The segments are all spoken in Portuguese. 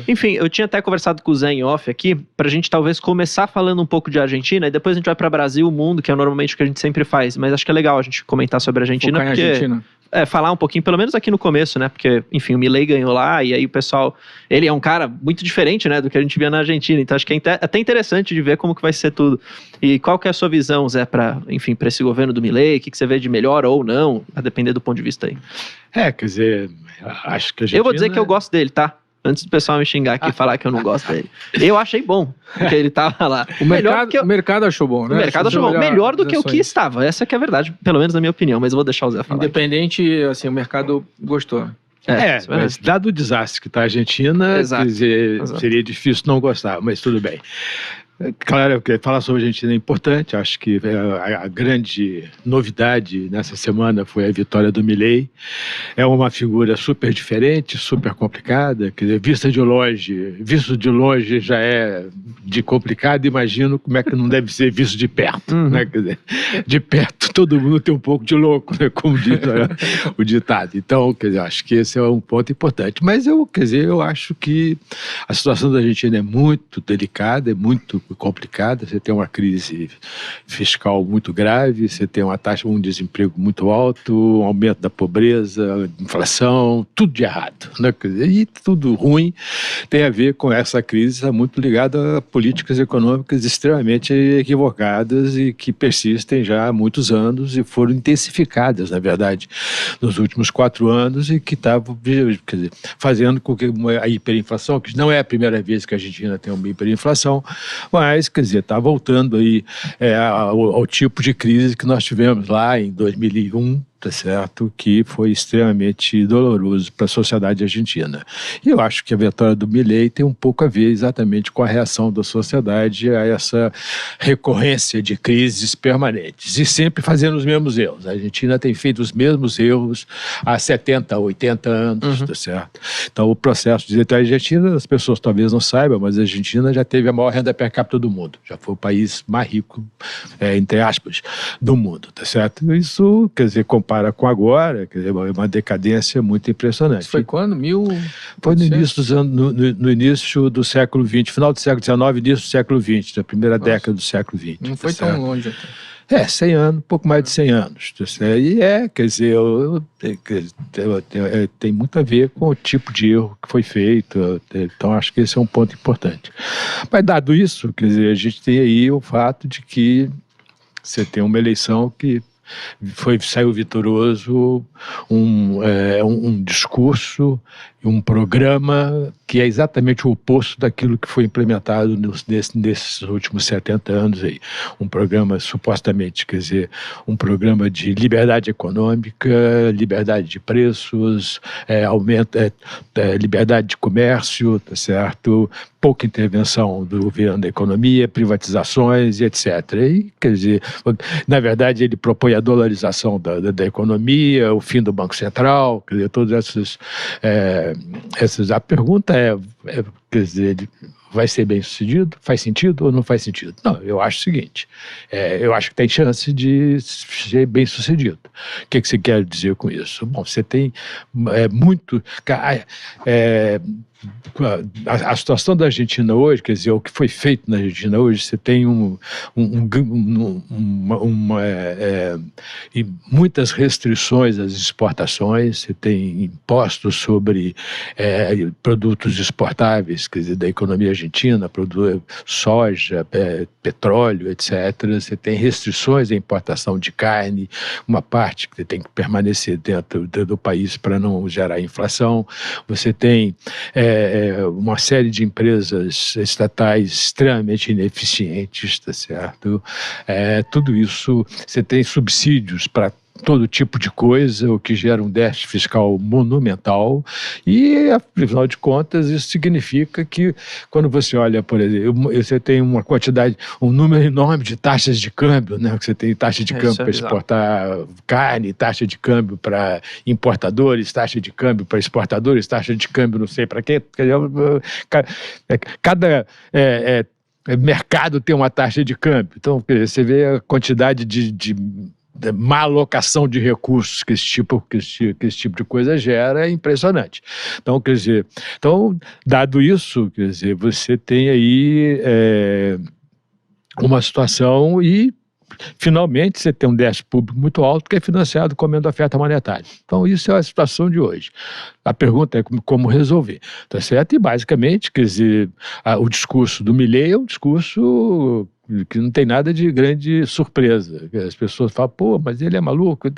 Enfim, eu tinha até conversado com o Zé em off aqui, pra gente talvez começar falando um pouco de Argentina, e depois a gente vai pra Brasil, o mundo, que é normalmente o que a gente sempre faz, mas acho que é legal a gente comentar sobre a Argentina, Focar em porque... Argentina. falar um pouquinho, pelo menos aqui no começo, né? Porque, enfim, o Milei ganhou lá e aí o pessoal... Ele é um cara muito diferente, né? Do que a gente via na Argentina. Então, acho que é até interessante de ver como que vai ser tudo. E qual que é a sua visão, Zé, pra esse governo do Milei? O que você vê de melhor ou não? A depender do ponto de vista aí. Quer dizer, acho que a Argentina... Eu vou dizer que eu gosto dele, tá? Antes do pessoal me xingar aqui e falar que eu não gosto dele. Eu achei bom, porque ele tava lá. O mercado achou bom, né? O mercado achou bom. Melhor do que o que estava. Essa que é a verdade, pelo menos na minha opinião. Mas eu vou deixar o Zé falar. Independente, assim, o mercado gostou. Mas dado o desastre que está a Argentina, quer dizer, seria difícil não gostar, mas tudo bem. Claro que falar sobre a Argentina é importante. Acho que a grande novidade nessa semana foi a vitória do Milei. É uma figura super diferente, super complicada. Quer dizer, visto de longe já é de complicado. Imagino como é que não deve ser visto de perto. Né? Quer dizer, de perto todo mundo tem um pouco de louco, né? Como diz o ditado. Então, quer dizer, acho que esse é um ponto importante. Mas eu acho que a situação da Argentina é muito delicada, é muito complicada. Você tem uma crise fiscal muito grave, você tem uma taxa de desemprego muito alto, um aumento da pobreza, inflação, tudo de errado, né? E tudo ruim tem a ver com essa crise, está muito ligada a políticas econômicas extremamente equivocadas e que persistem já há muitos anos e foram intensificadas, na verdade, nos últimos 4 anos e que estavam, fazendo com que a hiperinflação, que não é a primeira vez que a Argentina tem uma hiperinflação, mas, quer dizer, está voltando aí ao tipo de crise que nós tivemos lá em 2001, tá certo? Que foi extremamente doloroso para a sociedade argentina. E eu acho que a vitória do Milei tem um pouco a ver exatamente com a reação da sociedade a essa recorrência de crises permanentes e sempre fazendo os mesmos erros. A Argentina tem feito os mesmos erros há 70, 80 anos, tá certo? Então o processo de a Argentina, as pessoas talvez não saibam, mas a Argentina já teve a maior renda per capita do mundo, já foi o país mais rico, entre aspas, do mundo, tá certo? Isso, quer dizer, compara com agora, quer dizer, é uma decadência muito impressionante. Isso foi quando? Foi no início dos anos, no início do século XX, final do século XIX, início do século XX, da primeira década do século XX. Não foi tão longe até. 100 anos, um pouco mais de 100 anos. E quer dizer, tem muito a ver com o tipo de erro que foi feito. Então, acho que esse é um ponto importante. Mas, dado isso, quer dizer, a gente tem aí o fato de que você tem uma eleição que saiu vitorioso um discurso, um programa que é exatamente o oposto daquilo que foi implementado nesses últimos 70 anos aí. Um programa supostamente, quer dizer, um programa de liberdade econômica, liberdade de preços, liberdade de comércio, tá certo? Pouca intervenção do governo da economia, privatizações e etc. E, quer dizer, na verdade ele propõe a dolarização da economia, o fim do Banco Central, quer dizer, todas essas... A pergunta quer dizer, vai ser bem sucedido? Faz sentido ou não faz sentido? Não, eu acho o seguinte, eu acho que tem chance de ser bem sucedido. O que você quer dizer com isso? Bom, você tem muito... A situação da Argentina hoje, quer dizer, o que foi feito na Argentina hoje, você tem muitas restrições às exportações, você tem impostos sobre produtos exportáveis, quer dizer, da economia argentina, soja, petróleo, etc. Você tem restrições à importação de carne, uma parte que tem que permanecer dentro do país para não gerar inflação. Você tem uma série de empresas estatais extremamente ineficientes, tá certo? Tudo isso, você tem subsídios para todo tipo de coisa, o que gera um déficit fiscal monumental e, afinal de contas, isso significa que quando você olha, por exemplo, você tem uma quantidade, um número enorme de taxas de câmbio, né? Você tem taxa de câmbio para exportar carne, taxa de câmbio para importadores, taxa de câmbio para exportadores, taxa de câmbio não sei para quê. Cada mercado tem uma taxa de câmbio. Então, você vê a quantidade de má alocação de recursos que esse tipo de coisa gera é impressionante. Então, quer dizer, dado isso, quer dizer, você tem aí uma situação e finalmente você tem um déficit público muito alto que é financiado com aumento da oferta monetária. Então isso é a situação de hoje. A pergunta é como resolver, tá certo? E basicamente, quer dizer, o discurso do Milei é um discurso que não tem nada de grande surpresa. As pessoas falam, pô, mas ele é maluco.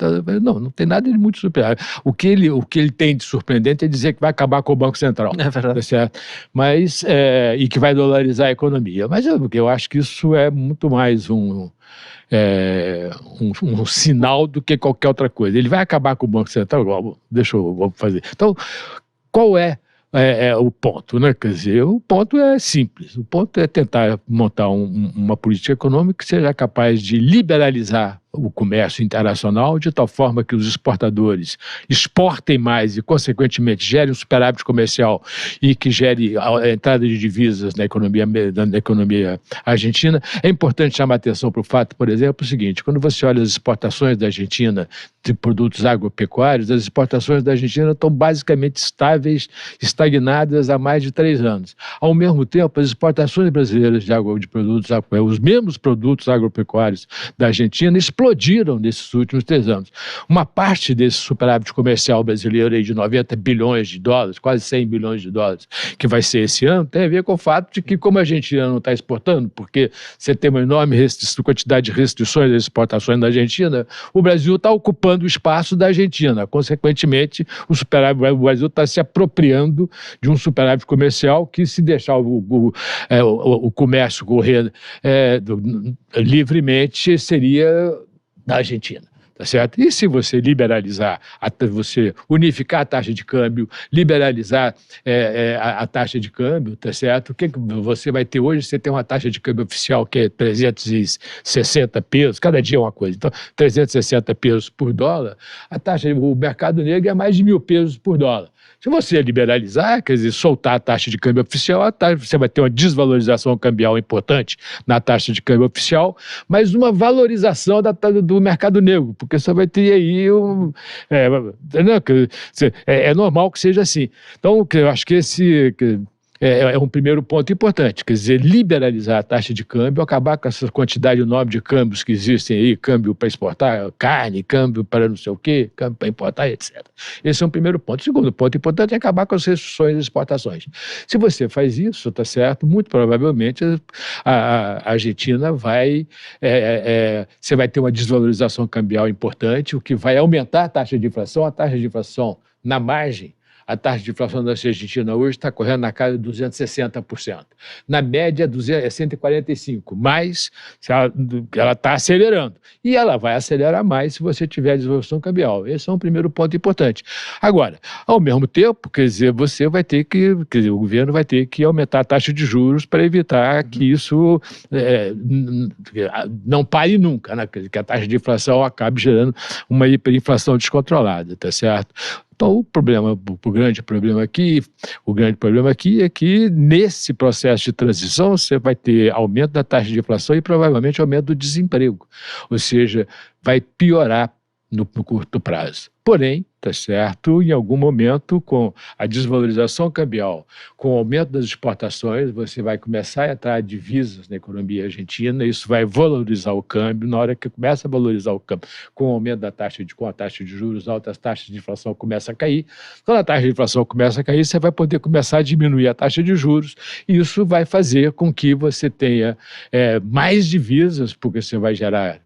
Não tem nada de muito surpreendente. O que ele tem de surpreendente é dizer que vai acabar com o Banco Central. É verdade. Tá certo? Mas, e que vai dolarizar a economia. Mas eu acho que isso é muito mais um sinal do que qualquer outra coisa. Ele vai acabar com o Banco Central? Vamos fazer. Então, qual é o ponto, né? Quer dizer, o ponto é simples. O ponto é tentar montar uma política econômica que seja capaz de liberalizar o comércio internacional de tal forma que os exportadores exportem mais e, consequentemente, gerem um superávit comercial e que gere a entrada de divisas na economia argentina. É importante chamar a atenção para o fato, por exemplo, o seguinte: quando você olha as exportações da Argentina de produtos agropecuários, as exportações da Argentina estão basicamente estáveis, estagnadas há mais de 3 anos. Ao mesmo tempo, as exportações brasileiras de produtos, os mesmos produtos agropecuários da Argentina explodiram nesses últimos 3 anos. Uma parte desse superávit comercial brasileiro aí de 90 bilhões de dólares, quase 100 bilhões de dólares, que vai ser esse ano, tem a ver com o fato de que, como a Argentina não está exportando, porque você tem uma enorme quantidade de restrições às exportações da Argentina, o Brasil está ocupando o espaço da Argentina. Consequentemente, o Brasil está se apropriando de um superávit comercial que, se deixar o comércio correr livremente, seria da Argentina, tá certo? E se você liberalizar, você unificar a taxa de câmbio, liberalizar a taxa de câmbio, tá certo? O que você vai ter hoje? Você tem uma taxa de câmbio oficial que é 360 pesos, cada dia é uma coisa. Então, 360 pesos por dólar, o mercado negro é mais de 1.000 pesos por dólar. Se você liberalizar, quer dizer, soltar a taxa de câmbio oficial, você vai ter uma desvalorização cambial importante na taxa de câmbio oficial, mas uma valorização do mercado negro, porque você vai ter aí é normal que seja assim. Então, eu acho que esse é um primeiro ponto importante, quer dizer, liberalizar a taxa de câmbio, acabar com essa quantidade enorme de câmbios que existem aí, câmbio para exportar carne, câmbio para não sei o quê, câmbio para importar, etc. Esse é um primeiro ponto. O segundo ponto importante é acabar com as restrições das exportações. Se você faz isso, tá certo, muito provavelmente a Argentina você vai ter uma desvalorização cambial importante, o que vai aumentar a taxa de inflação. A taxa de inflação na margem, a taxa de inflação da Argentina hoje está correndo na casa de 260%. Na média, é 145%, mas ela está acelerando. E ela vai acelerar mais se você tiver desvalorização cambial. Esse é um primeiro ponto importante. Agora, ao mesmo tempo, quer dizer, o governo vai ter que aumentar a taxa de juros para evitar que isso não pare nunca, né? Que a taxa de inflação acabe gerando uma hiperinflação descontrolada, tá certo? Então, o grande problema aqui é que nesse processo de transição você vai ter aumento da taxa de inflação e provavelmente aumento do desemprego, ou seja, vai piorar no curto prazo. Porém, tá certo, em algum momento, com a desvalorização cambial, com o aumento das exportações, você vai começar a entrar divisas na economia argentina, isso vai valorizar o câmbio. Na hora que começa a valorizar o câmbio, com o aumento da com a taxa de juros alta, as taxas de inflação começam a cair. Quando a taxa de inflação começa a cair, você vai poder começar a diminuir a taxa de juros, e isso vai fazer com que você tenha mais divisas, porque você vai gerar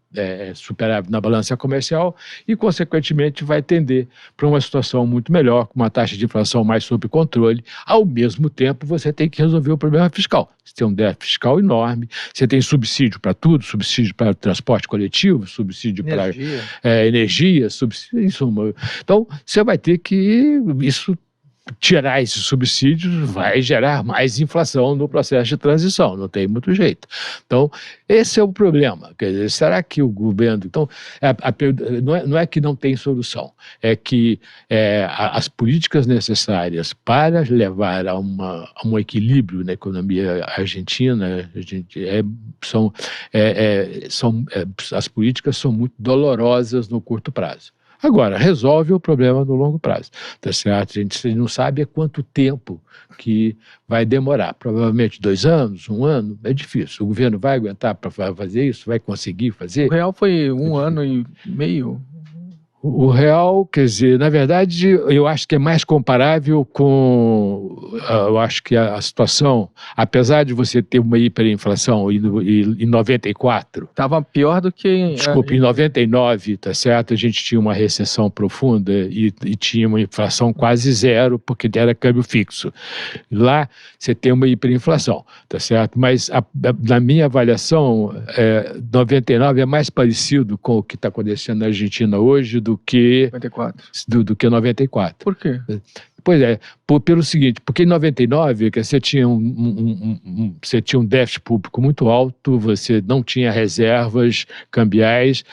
superávit na balança comercial e, consequentemente, vai tender para uma situação muito melhor, com uma taxa de inflação mais sob controle. Ao mesmo tempo, você tem que resolver o problema fiscal. Você tem um déficit fiscal enorme, você tem subsídio para tudo, subsídio para transporte coletivo, subsídio para energia, subsídio, em suma. Então, você vai ter que... Isso tirar esses subsídios vai gerar mais inflação no processo de transição, não tem muito jeito. Então, esse é o problema. Quer dizer, será que o governo... Então, não é que não tem solução, é que as políticas necessárias para levar a um equilíbrio na economia argentina, as políticas são muito dolorosas no curto prazo. Agora, resolve o problema no longo prazo, tá certo? A gente não sabe há quanto tempo que vai demorar. Provavelmente 2 anos, 1 ano, é difícil. O governo vai aguentar para fazer isso? Vai conseguir fazer? O real foi 1 ano e meio. O real, quer dizer, na verdade, eu acho que é mais comparável com, eu acho que a situação, apesar de você ter uma hiperinflação em 94... Estava pior do que... Desculpa, em 99, tá certo? A gente tinha uma recessão profunda e tinha uma inflação quase zero, porque era câmbio fixo. Lá, você tem uma hiperinflação, tá certo? Mas, na minha avaliação, 99 é mais parecido com o que está acontecendo na Argentina hoje do que 94. Por quê? Pois é, pelo seguinte, porque em 99 você tinha você tinha um déficit público muito alto, você não tinha reservas cambiais,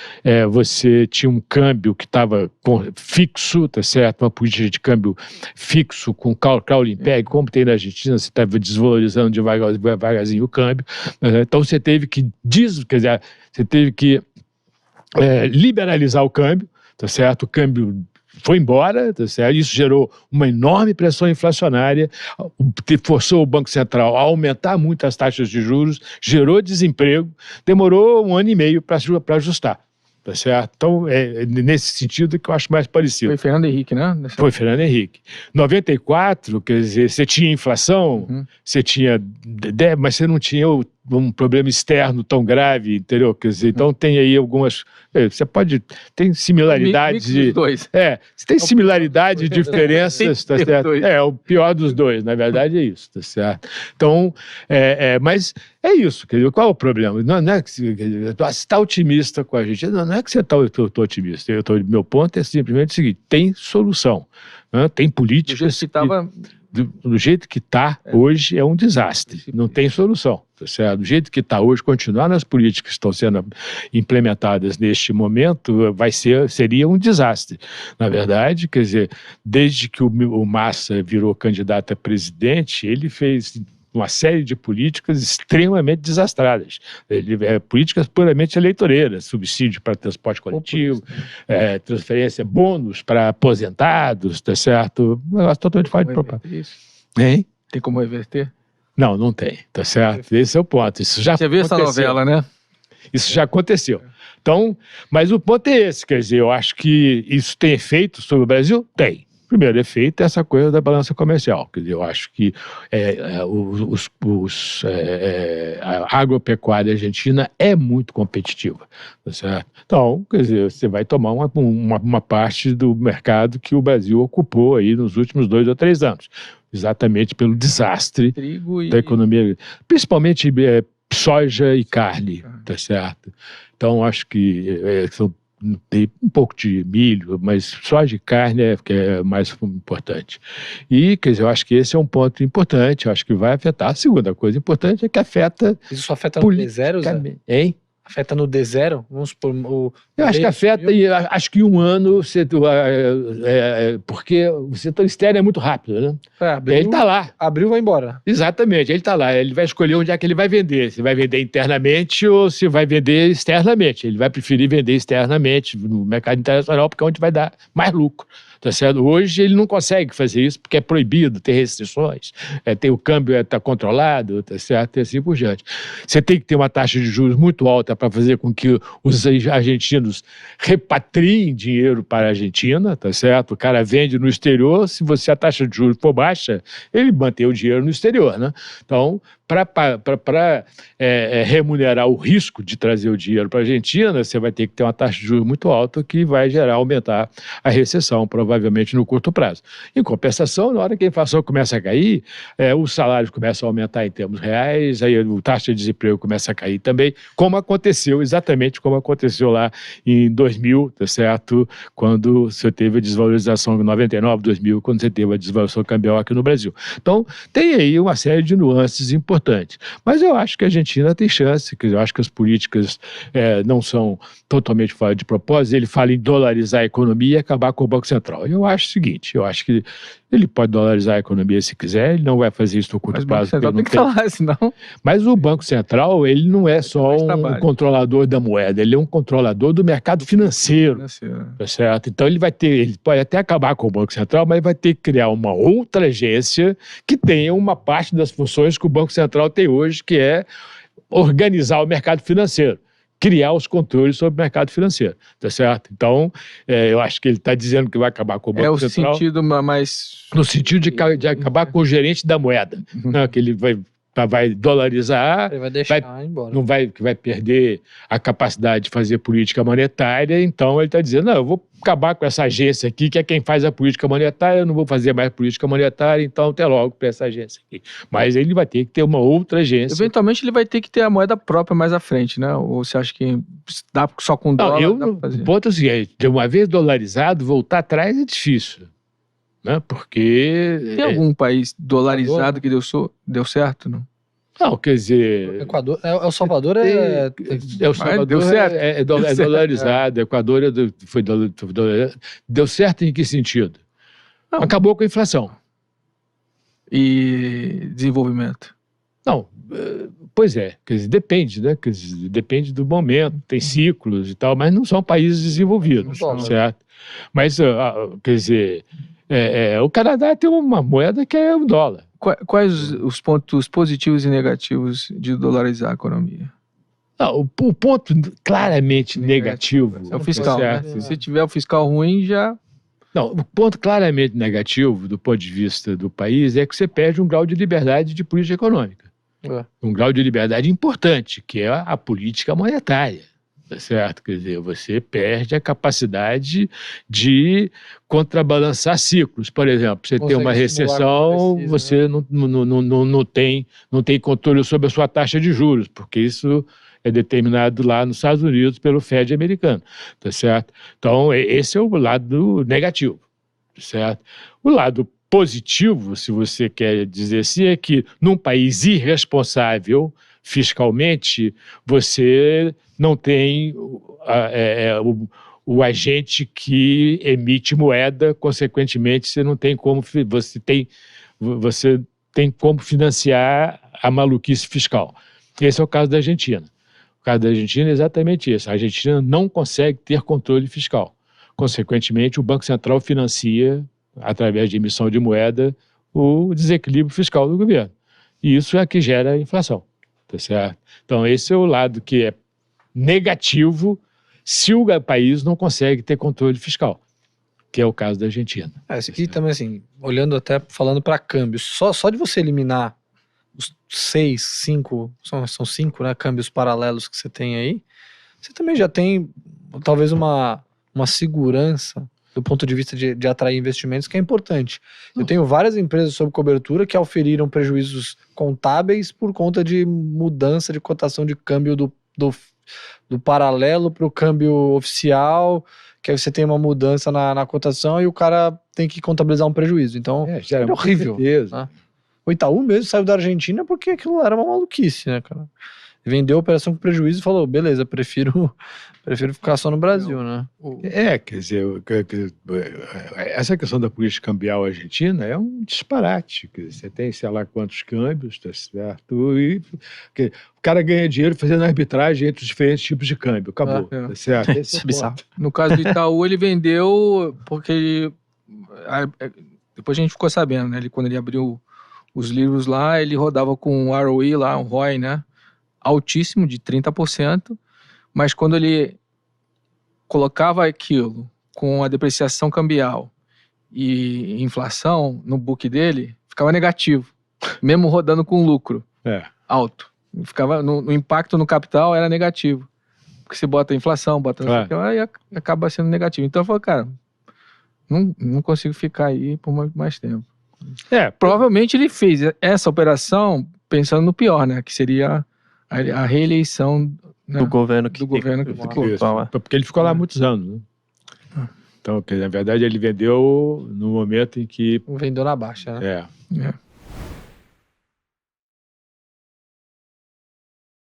você tinha um câmbio que estava fixo, tá certo? Uma política de câmbio fixo com crawling peg, como tem na Argentina, você estava desvalorizando devagarzinho o câmbio, então você teve que liberalizar o câmbio, tá certo? O câmbio foi embora, tá certo? Isso gerou uma enorme pressão inflacionária, forçou o Banco Central a aumentar muito as taxas de juros, gerou desemprego, demorou 1 ano e meio para ajustar. Tá certo? Então, é nesse sentido que eu acho mais parecido. Foi Fernando Henrique, né? Foi Fernando Henrique. 94, quer dizer, você tinha inflação, você tinha... Mas você não tinha um problema externo tão grave, entendeu? Quer dizer, então tem aí algumas... Você pode... Tem similaridades... Dos dois. Você tem similaridade e diferenças, tá certo? O pior dos dois, na verdade é isso, tá certo? Então, mas é isso, quer dizer, qual é o problema? Não é que você está otimista com a gente, não é que você está otimista, meu ponto é simplesmente o seguinte, tem solução, né? Tem políticas... Do jeito que está hoje é um desastre, não tem solução. Tá certo? Do jeito que está hoje, continuar nas políticas que estão sendo implementadas neste momento seria um desastre. Na verdade, quer dizer, desde que o Massa virou candidato a presidente, ele fez uma série de políticas extremamente desastradas. Políticas puramente eleitoreiras, subsídio para transporte coletivo, transferência, bônus para aposentados, tá certo? Um negócio totalmente fora de propósito. Hein? Tem como reverter? Não tem, tá certo? Esse é o ponto. Isso já Você viu essa novela, né? Isso já aconteceu. Então, mas o ponto é esse, quer dizer, eu acho que isso tem efeito sobre o Brasil? Tem. O primeiro efeito é essa coisa da balança comercial. Quer dizer, eu acho que a agropecuária argentina é muito competitiva. Tá certo? Então, quer dizer, você vai tomar uma parte do mercado que o Brasil ocupou aí nos últimos 2 ou 3 anos. Exatamente pelo desastre da economia. Principalmente soja e carne, tá certo? Então, acho que tem um pouco de milho, mas soja e carne que é mais importante. E, quer dizer, eu acho que esse é um ponto importante, eu acho que vai afetar. A segunda coisa importante é que afeta... Isso afeta no D0, Zé? Hein? Afeta no D0? Vamos supor... Eu acho que afeta, e acho que 1 ano, porque o setor externo é muito rápido, né? Ele está lá. Abriu, vai embora. Exatamente, ele está lá. Ele vai escolher onde é que ele vai vender. Se vai vender internamente ou se vai vender externamente. Ele vai preferir vender externamente no mercado internacional, porque é onde vai dar mais lucro. Tá certo? Hoje ele não consegue fazer isso porque é proibido, tem restrições, o câmbio está controlado, tá certo? E assim por diante. Você tem que ter uma taxa de juros muito alta para fazer com que os argentinos repatriem dinheiro para a Argentina, tá certo? O cara vende no exterior, se a taxa de juros for baixa, ele mantém o dinheiro no exterior, né? Então, para remunerar o risco de trazer o dinheiro para a Argentina, você vai ter que ter uma taxa de juros muito alta que vai aumentar a recessão, provavelmente no curto prazo. Em compensação, na hora que a inflação começa a cair, os salários começam a aumentar em termos reais, aí a taxa de desemprego começa a cair também, exatamente como aconteceu lá em 2000, tá certo? Quando você teve a desvalorização em 99, 2000, quando você teve a desvalorização cambial aqui no Brasil. Então, tem aí uma série de nuances importantes. Mas eu acho que a Argentina tem chance, eu acho que as políticas não são totalmente fora de propósito. Ele fala em dolarizar a economia e acabar com o Banco Central. Eu acho o seguinte, eu acho que ele pode dolarizar a economia se quiser, ele não vai fazer isso no curto prazo. Mas o Banco Central tem que estar lá, senão... Mas o Banco Central, ele não é só um controlador da moeda, ele é um controlador do mercado financeiro. Tá certo? Então ele pode até acabar com o Banco Central, mas ele vai ter que criar uma outra agência que tenha uma parte das funções que o Banco Central tem hoje, que é organizar o mercado financeiro, criar os controles sobre o mercado financeiro, tá certo? Então, eu acho que ele está dizendo que vai acabar com o Banco Central. Sentido mais... No sentido de acabar com o gerente da moeda, né? Que ele vai dolarizar, ele vai deixar embora. Não vai perder a capacidade de fazer política monetária, então ele está dizendo, não, eu vou acabar com essa agência aqui, que é quem faz a política monetária, eu não vou fazer mais política monetária, então até logo para essa agência aqui. Mas ele vai ter que ter uma outra agência. Eventualmente ele vai ter que ter a moeda própria mais à frente, né? Ou você acha que dá só com dólar? O ponto é o seguinte, de uma vez dolarizado, voltar atrás é difícil. Né? Porque... Tem algum país dolarizado que deu certo, não? Não, quer dizer... Equador, El Salvador El Salvador deu certo. É dolarizado, Equador foi dolarizado. Deu certo em que sentido? Não. Acabou com a inflação. E desenvolvimento? Não, pois é, quer dizer, depende, né? Quer dizer, depende do momento, tem ciclos e tal, mas não são países desenvolvidos, certo? Mas, quer dizer, o Canadá tem uma moeda que é o dólar. Quais os pontos positivos e negativos de dolarizar a economia? Não, o ponto claramente negativo é o fiscal, né? Se tiver o fiscal ruim, já... Não, o ponto claramente negativo do ponto de vista do país é que você perde um grau de liberdade de política econômica. Um grau de liberdade importante, que é a política monetária. Tá certo? Quer dizer, você perde a capacidade de contrabalançar ciclos. Por exemplo, você tem uma recessão, você não tem controle sobre a sua taxa de juros, porque isso é determinado lá nos Estados Unidos pelo Fed americano. Tá certo? Então, esse é o lado negativo. Tá certo? O lado positivo, se você quer dizer assim, é que num país irresponsável fiscalmente, você não tem o agente que emite moeda, consequentemente, você tem como financiar a maluquice fiscal. Esse é o caso da Argentina. O caso da Argentina é exatamente isso. A Argentina não consegue ter controle fiscal. Consequentemente, o Banco Central financia, através de emissão de moeda, o desequilíbrio fiscal do governo. E isso é que gera inflação. Tá certo? Então, esse é o lado que é negativo se o país não consegue ter controle fiscal, que é o caso da Argentina. E também, assim, olhando até, falando para câmbios, só de você eliminar os 5, são 5, né, câmbios paralelos que você tem aí, você também já tem talvez uma segurança do ponto de vista de atrair investimentos, que é importante. Eu tenho várias empresas sob cobertura que auferiram prejuízos contábeis por conta de mudança de cotação de câmbio do paralelo para o câmbio oficial, que aí você tem uma mudança na cotação e o cara tem que contabilizar um prejuízo. Então, é horrível. Né? O Itaú mesmo saiu da Argentina porque aquilo era uma maluquice, né, cara? Vendeu a operação com prejuízo e falou, beleza, prefiro ficar só no Brasil, né? Quer dizer, essa questão da política cambial argentina é um disparate. Quer dizer, você tem, sei lá, quantos câmbios, tá certo? E o cara ganha dinheiro fazendo arbitragem entre os diferentes tipos de câmbio. Acabou, tá certo? No caso do Itaú, ele vendeu porque depois a gente ficou sabendo, né? Quando ele abriu os livros lá, ele rodava com um ROE lá, um ROI, né? Altíssimo, de 30%, mas quando ele colocava aquilo com a depreciação cambial e inflação no book dele, ficava negativo, mesmo rodando com lucro. alto. Ficava no impacto no capital era negativo. Porque você bota a inflação, bota aí acaba sendo negativo. Então eu falei, cara, não consigo ficar aí por mais tempo. Provavelmente ele fez essa operação pensando no pior, né? Que seria a reeleição, né, do governo que ficou. Porque ele ficou lá há muitos anos, né? Então, na verdade, ele vendeu no momento em que... Vendeu na baixa, né? É.